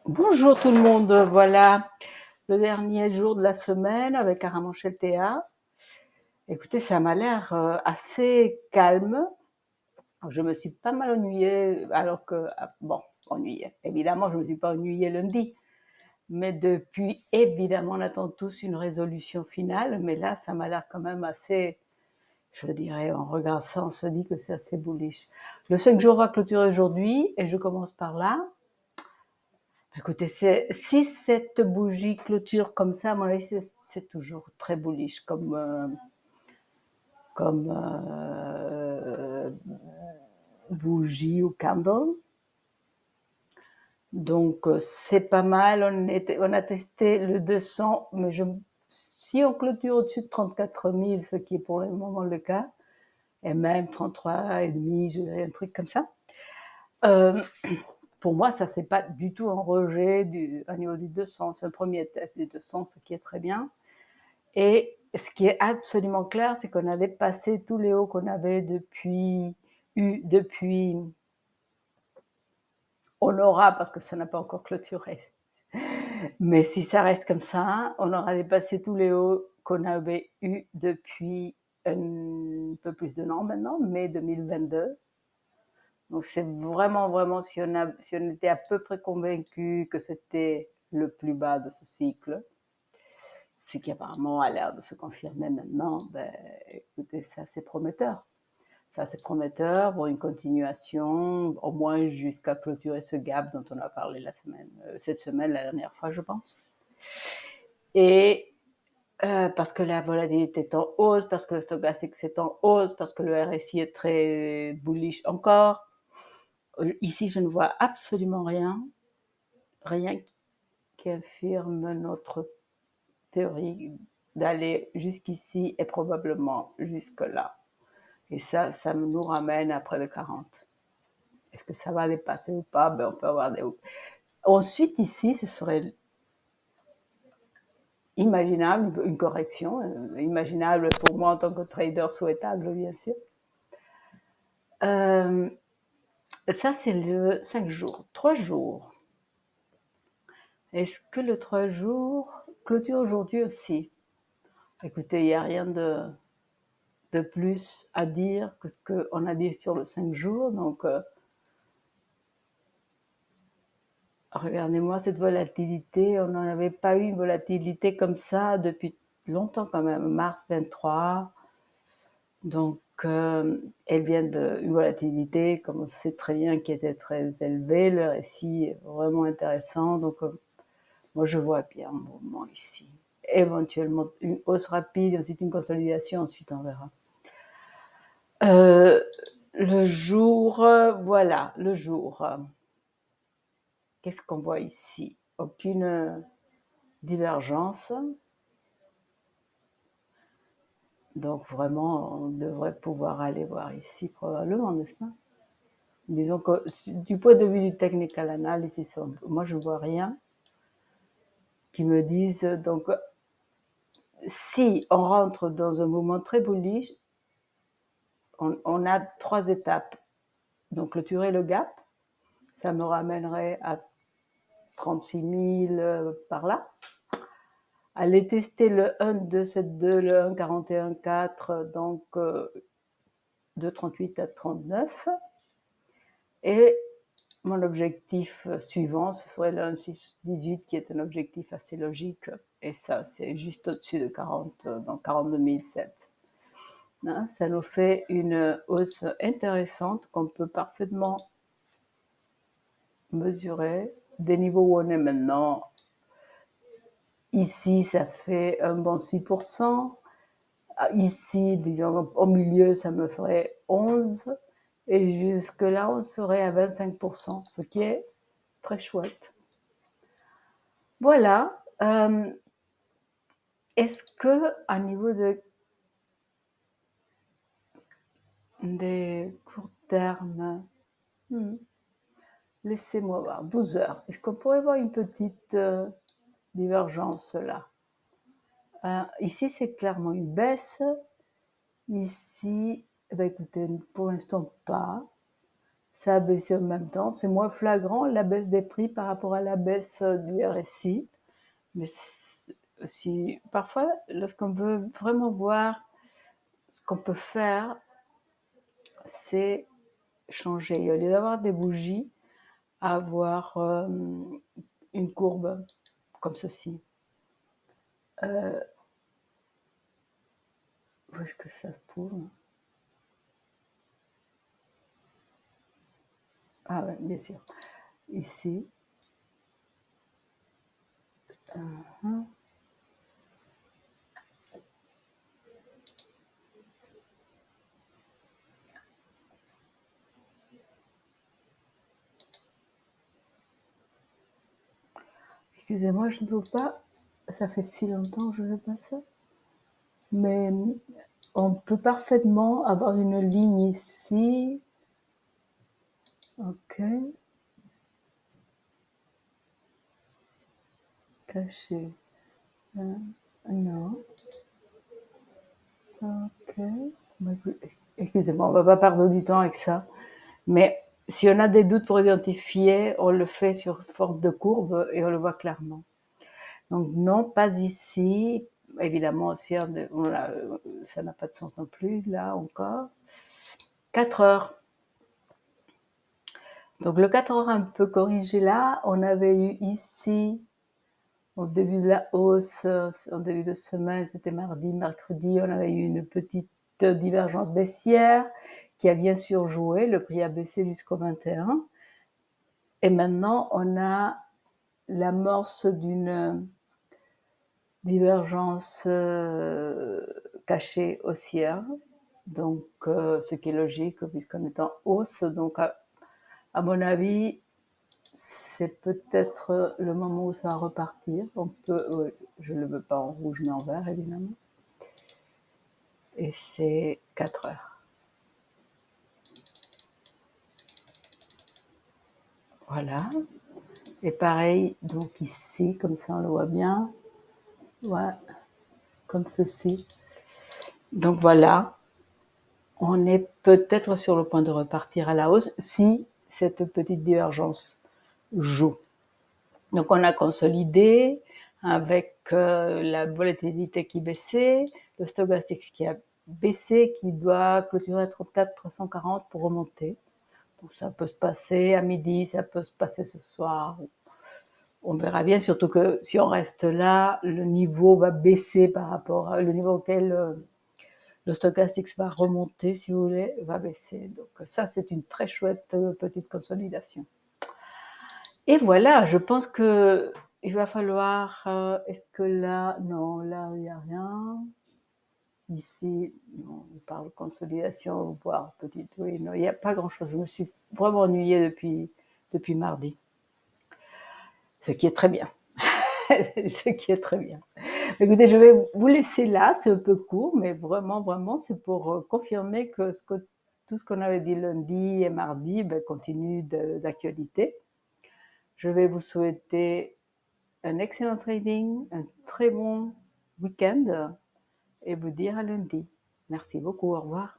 Bonjour tout le monde, voilà le dernier jour de la semaine avec Aramanchel-Théa. Écoutez, ça m'a l'air assez calme. Je me suis pas mal ennuyée, alors que, bon, ennuyée. Évidemment, je me suis pas ennuyée lundi. Mais depuis, évidemment, on attend tous une résolution finale. Mais là, ça m'a l'air quand même assez, je dirais, en regardant ça, on se dit que c'est assez bullish. Le 5 jours va clôturer aujourd'hui et je commence par là. Écoutez, si cette bougie clôture comme ça, à mon avis, c'est toujours très bullish comme bougie ou candle. Donc, c'est pas mal. On a testé le 200, mais si on clôture au-dessus de 34 000, ce qui est pour le moment le cas, et même 33,5, je dirais un truc comme ça, pour moi, ça, c'est pas du tout un rejet au niveau du 200. C'est un premier test du 200, ce qui est très bien. Et ce qui est absolument clair, c'est qu'on a dépassé tous les hauts qu'on avait depuis on aura, parce que ça n'a pas encore clôturé. Mais si ça reste comme ça, on aura dépassé tous les hauts qu'on avait eu depuis un peu plus d'un an maintenant, mai 2022. Donc c'est vraiment, vraiment, si on était à peu près convaincu que c'était le plus bas de ce cycle, ce qui apparemment a l'air de se confirmer maintenant, ben, écoutez, c'est assez prometteur. C'est assez prometteur pour une continuation, au moins jusqu'à clôturer ce gap dont on a parlé cette semaine, la dernière fois, je pense. Et parce que la volatilité est en hausse, parce que le stochastique est en hausse, parce que le RSI est très bullish encore. Ici, je ne vois absolument rien qui infirme notre théorie d'aller jusqu'ici et probablement jusque-là. Et ça nous ramène à près de 40. Est-ce que ça va dépasser ou pas? Ben, on peut avoir des... Ensuite, ici, ce serait imaginable, une correction, imaginable pour moi en tant que trader, souhaitable, bien sûr. Ça, c'est le 5 jours. 3 jours. Est-ce que le 3 jours clôture aujourd'hui aussi? Écoutez, il n'y a rien de plus à dire que ce qu'on a dit sur le 5 jours. Donc, regardez-moi cette volatilité. On n'en avait pas eu une volatilité comme ça depuis longtemps quand même. Mars 23. Donc, elle vient d'une volatilité, comme on sait très bien, qui était très élevée. Le récit est vraiment intéressant. Donc, moi, je vois bien un mouvement ici. Éventuellement, une hausse rapide, ensuite une consolidation, ensuite on verra. Le jour, voilà, le jour. Qu'est-ce qu'on voit ici? Aucune divergence. Donc vraiment, on devrait pouvoir aller voir ici probablement, n'est-ce pas? Disons que du point de vue du technical analysis, moi je vois rien qui me dise. Donc, si on rentre dans un mouvement très bullish, on a 3 étapes. Donc clôturer le gap, ça me ramènerait à 36 000 par là. Aller tester le 1,272, le 1,41,4, donc de 38 à 39. Et mon objectif suivant, ce serait le 1,618 qui est un objectif assez logique. Et ça, c'est juste au-dessus de 40, donc 42 007. Hein, ça nous fait une hausse intéressante qu'on peut parfaitement mesurer des niveaux où on est maintenant. Ici, ça fait un bon 6%. Ici, disons, au milieu, ça me ferait 11%. Et jusque-là, on serait à 25%, ce qui est très chouette. Voilà. Est-ce que, à niveau des courts termes, laissez-moi voir, 12 heures, est-ce qu'on pourrait voir une petite divergence là? Ici, c'est clairement une baisse. Ici, eh ben, écoutez, pour l'instant, pas. ça a baissé en même temps. C'est moins flagrant, la baisse des prix par rapport à la baisse du RSI. Mais aussi, parfois, lorsqu'on veut vraiment voir ce qu'on peut faire, c'est changer. Au lieu d'avoir des bougies, avoir une courbe comme ceci. Où est-ce que ça se trouve? Ah ouais, bien sûr. Ici. Excusez-moi, je ne trouve pas. Ça fait si longtemps que je ne fais pas ça. Mais on peut parfaitement avoir une ligne ici. Ok. Caché. Non. Ok. Excusez-moi, on ne va pas perdre du temps avec ça. Mais si on a des doutes pour identifier, on le fait sur forme de courbe et on le voit clairement. Donc non, pas ici. Évidemment, si ça n'a pas de sens non plus, là encore. 4 heures. Donc le 4 heures un peu corrigé là, on avait eu ici, au début de la hausse, en début de semaine, c'était mardi, mercredi, on avait eu une petite divergence baissière qui a bien sûr joué, le prix a baissé jusqu'au 21. Et maintenant, on a l'amorce d'une divergence cachée haussière, donc ce qui est logique puisqu'on est en hausse. Donc à mon avis, c'est peut-être le moment où ça va repartir. Je ne le veux pas en rouge mais en vert évidemment. Et c'est 4 heures. Voilà. Et pareil, donc ici, comme ça on le voit bien. Ouais, comme ceci. Donc voilà, on est peut-être sur le point de repartir à la hausse si cette petite divergence joue. Donc on a consolidé avec la volatilité qui baissait, le stochastique qui a baissé, qui doit clôturer à 34 340 pour remonter. Donc ça peut se passer à midi, ça peut se passer ce soir. On verra bien, surtout que si on reste là, le niveau va baisser par rapport au niveau auquel le stochastique va remonter, si vous voulez, va baisser. Donc ça, c'est une très chouette petite consolidation. Et voilà, je pense que il va falloir. Est-ce que là, non, là il n'y a rien. Ici, non, on parle de consolidation, voire petite. Oui, non, il n'y a pas grand-chose. Je me suis vraiment ennuyée depuis mardi, ce qui est très bien. Ce qui est très bien. Écoutez, je vais vous laisser là, c'est un peu court, mais vraiment, vraiment, c'est pour confirmer que tout ce qu'on avait dit lundi et mardi continue d'actualité. Je vais vous souhaiter un excellent trading, un très bon week-end et vous dire à lundi. Merci beaucoup, au revoir.